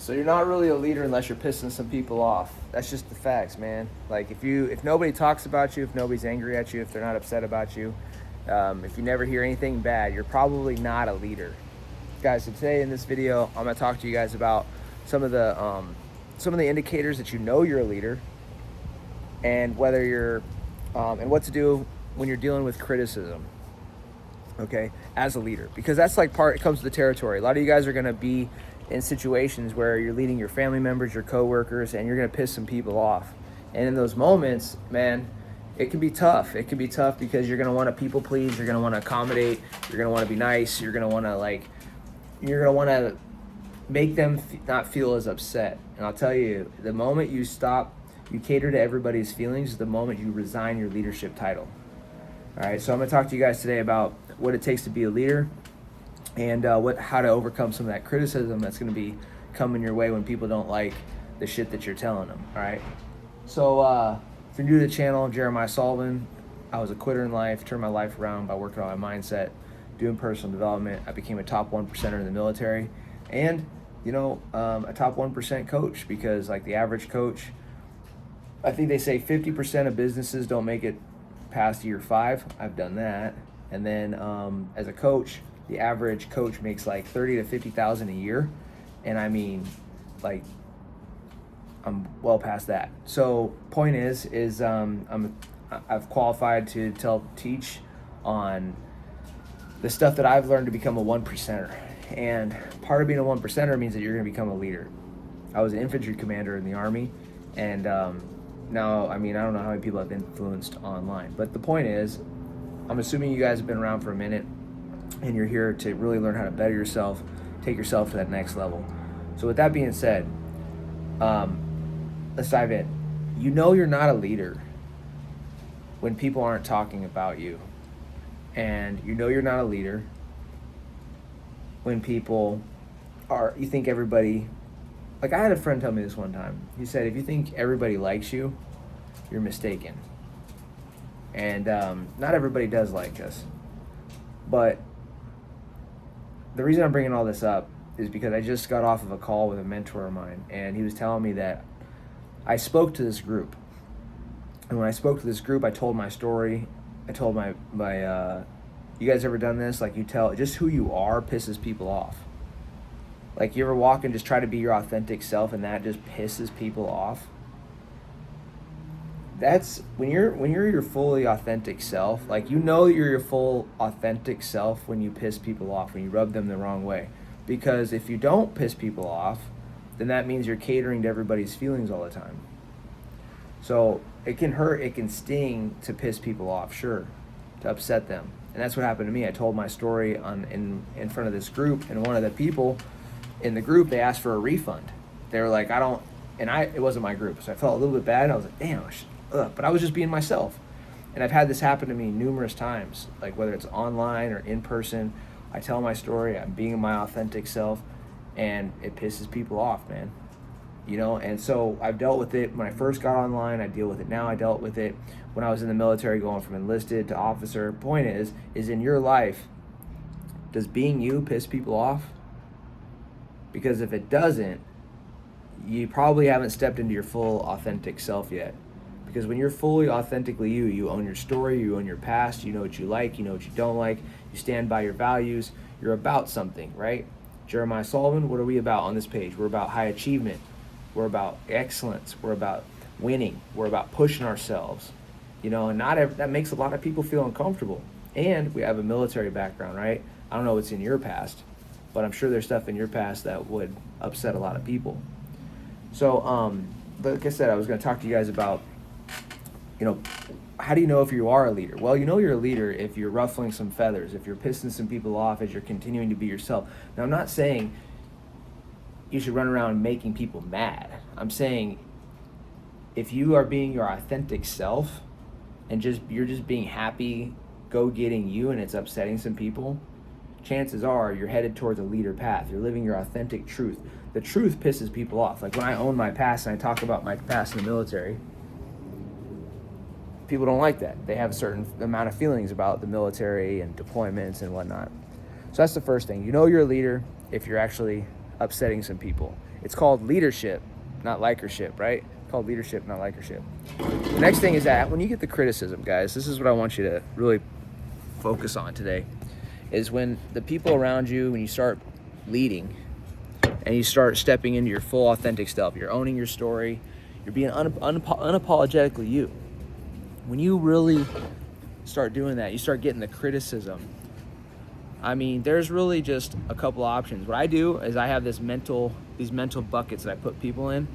So you're not really a leader unless you're pissing some people off. That's just the facts, man. Like if nobody talks about you, if nobody's angry at you, if they're not upset about you, if you never hear anything bad, you're probably not a leader, guys. So today in this video, I'm gonna talk to you guys about some of the indicators that you know you're a leader, and whether you're and what to do when you're dealing with criticism. Okay, as a leader, because that's like it comes to the territory. A lot of you guys are gonna be in situations where you're leading your family members, your coworkers, and you're gonna piss some people off. And in those moments, man, it can be tough. It can be tough because you're gonna want to people please, you're gonna want to accommodate, you're gonna want to be nice, you're gonna want to make them not feel as upset. And I'll tell you, the moment you cater to everybody's feelings is the moment you resign your leadership title. All right, so I'm gonna talk to you guys today about what it takes to be a leader, and how to overcome some of that criticism that's going to be coming your way when people don't like the shit that you're telling them. All right. So if you're new to the channel, I'm Jeremiah Sullivan. I was a quitter in life, turned my life around by working on my mindset, doing personal development. I became a top 1%er in the military, and a top 1% coach, because like the average coach, I think they say 50% of businesses don't make it past year 5. I've done that. And then as a coach, the average coach makes like 30 to 50,000 a year, and I mean, like, I'm well past that. So point is I've qualified to teach on the stuff that I've learned to become a 1%er, and part of being a 1%er means that you're going to become a leader. I was an infantry commander in the Army, and now, I mean, I don't know how many people I've influenced online, but the point is, I'm assuming you guys have been around for a minute, and you're here to really learn how to better yourself, take yourself to that next level. So with that being said, let's dive in. You know you're not a leader when people aren't talking about you. And you know you're not a leader when you think everybody, like I had a friend tell me this one time. He said, if you think everybody likes you, you're mistaken. And not everybody does like us. But the reason I'm bringing all this up is because I just got off of a call with a mentor of mine, and he was telling me that I spoke to this group. And when I spoke to this group, I told my story. I told my you guys ever done this? Like, you tell just who you are pisses people off. Like, you ever walk and just try to be your authentic self, and that just pisses people off? That's when you're your fully authentic self. Like, you know you're your full authentic self when you piss people off, when you rub them the wrong way. Because if you don't piss people off, then that means you're catering to everybody's feelings all the time. So it can hurt, it can sting to piss people off, sure, to upset them. And that's what happened to me. I told my story in front of this group, and one of the people in the group, they asked for a refund. They were like, it wasn't my group, so I felt a little bit bad. I was like, damn, but I was just being myself. And I've had this happen to me numerous times, like whether it's online or in person. I tell my story, I'm being my authentic self, and it pisses people off, man. And so I've dealt with it when I first got online. I deal with it now. I dealt with it when I was in the military, going from enlisted to officer. Point is in your life, does being you piss people off? Because if it doesn't, you probably haven't stepped into your full authentic self yet. Because when you're fully authentically you own your story, you own your past, you know what you like, you know what you don't like, you stand by your values, you're about something, right? Jeremiah Sullivan, what are we about on this page? We're about high achievement, we're about excellence, we're about winning, we're about pushing ourselves, and that makes a lot of people feel uncomfortable. And we have a military background, right? I don't know what's in your past, but I'm sure there's stuff in your past that would upset a lot of people. So, like I said, I was going to talk to you guys about, how do you know if you are a leader? Well, you know you're a leader if you're ruffling some feathers, if you're pissing some people off as you're continuing to be yourself. Now, I'm not saying you should run around making people mad. I'm saying if you are being your authentic self and you're just being happy, go-getting you, and it's upsetting some people, chances are you're headed towards a leader path. You're living your authentic truth. The truth pisses people off. Like when I own my past and I talk about my past in the military, people don't like that. They have a certain amount of feelings about the military and deployments and whatnot. So that's the first thing. You know you're a leader if you're actually upsetting some people. It's called leadership, not likership, right? It's called leadership, not likership. The next thing is that when you get the criticism, guys, this is what I want you to really focus on today, is when the people around you, when you start leading and you start stepping into your full authentic self, you're owning your story, you're being unapologetically you. When you really start doing that, you start getting the criticism. I mean, there's really just a couple options. What I do is I have these mental buckets that I put people in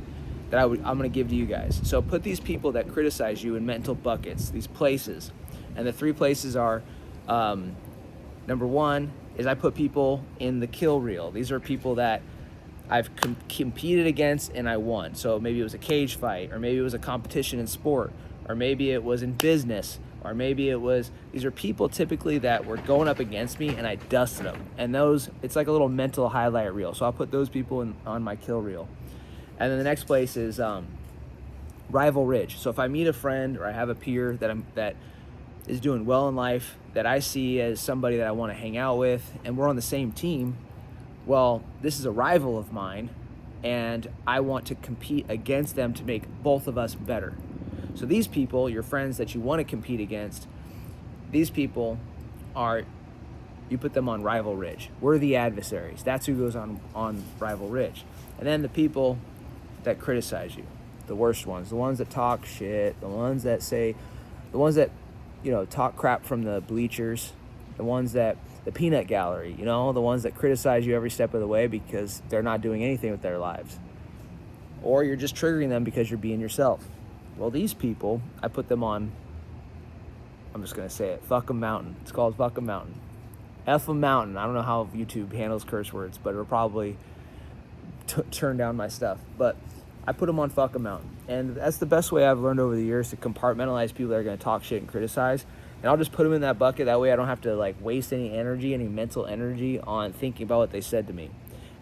that I'm going to give to you guys. So put these people that criticize you in mental buckets, these places. And the 3 places are, number 1 is I put people in the kill reel. These are people that I've competed against and I won. So maybe it was a cage fight, or maybe it was a competition in sport, or maybe it was in business, or maybe it was, these are people typically that were going up against me and I dusted them. And those, it's like a little mental highlight reel. So I'll put those people on my kill reel. And then the next place is rival ridge. So if I meet a friend or I have a peer that is doing well in life, that I see as somebody that I want to hang out with, and we're on the same team, well, this is a rival of mine, and I want to compete against them to make both of us better. So these people, your friends that you want to compete against, these people are, you put them on rival ridge. We're the adversaries. That's who goes on rival ridge. And then the people that criticize you, the worst ones, the ones that talk shit, the ones that talk crap from the bleachers, the ones that, the peanut gallery, the ones that criticize you every step of the way because they're not doing anything with their lives. Or you're just triggering them because you're being yourself. Well, these people, I put them on, I'm just going to say it, fuck 'em mountain. It's called fuck 'em mountain. F 'em mountain. I don't know how YouTube handles curse words, but it'll probably turn down my stuff. But I put them on fuck 'em mountain. And that's the best way I've learned over the years to compartmentalize people that are going to talk shit and criticize. And I'll just put them in that bucket. That way I don't have to waste any mental energy on thinking about what they said to me.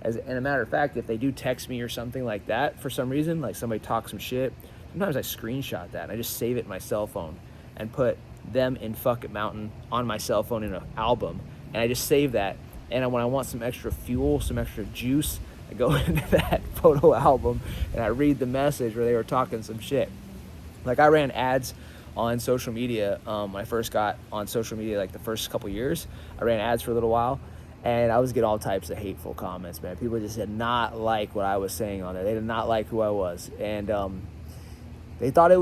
And a matter of fact, if they do text me or something like that, for some reason, like somebody talks some shit, sometimes I screenshot that and I just save it in my cell phone and put them in fuck it mountain on my cell phone in an album. And I just save that. And when I want some extra fuel, some extra juice, I go into that photo album and I read the message where they were talking some shit. Like I ran ads on social media when I first got on social media, like the first couple years. I ran ads for a little while, and I was getting all types of hateful comments, man. People just did not like what I was saying on there. They did not like who I was, and they thought I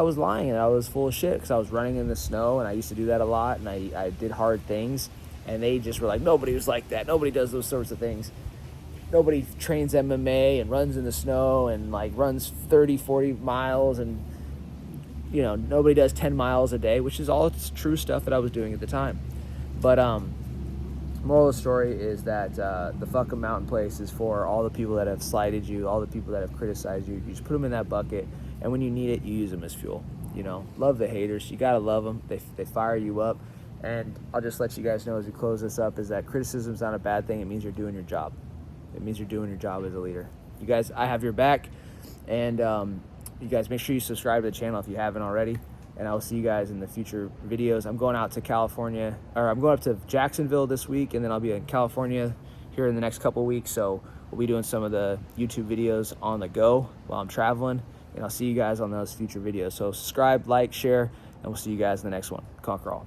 was lying and I was full of shit because I was running in the snow, and I used to do that a lot, and I did hard things, and they just were like, nobody was like that. Nobody does those sorts of things. Nobody trains MMA and runs in the snow and runs 30, 40 miles and nobody does 10 miles a day, which is all true stuff that I was doing at the time. But moral of the story is that the fuck 'em mountain place is for all the people that have slighted you, all the people that have criticized you. You just put them in that bucket, and when you need it, you use them as fuel. Love the haters. You gotta love them. They fire you up. And I'll just let you guys know as we close this up is that criticism's not a bad thing. It means you're doing your job. It means you're doing your job as a leader. You guys, I have your back, and you guys make sure you subscribe to the channel if you haven't already, and I will see you guys in the future videos. I'm going out to California, or I'm going up to Jacksonville this week, and then I'll be in California here in the next couple weeks, so we'll be doing some of the YouTube videos on the go while I'm traveling, and I'll see you guys on those future videos. So subscribe, like, share, and we'll see you guys in the next one. Conquer all.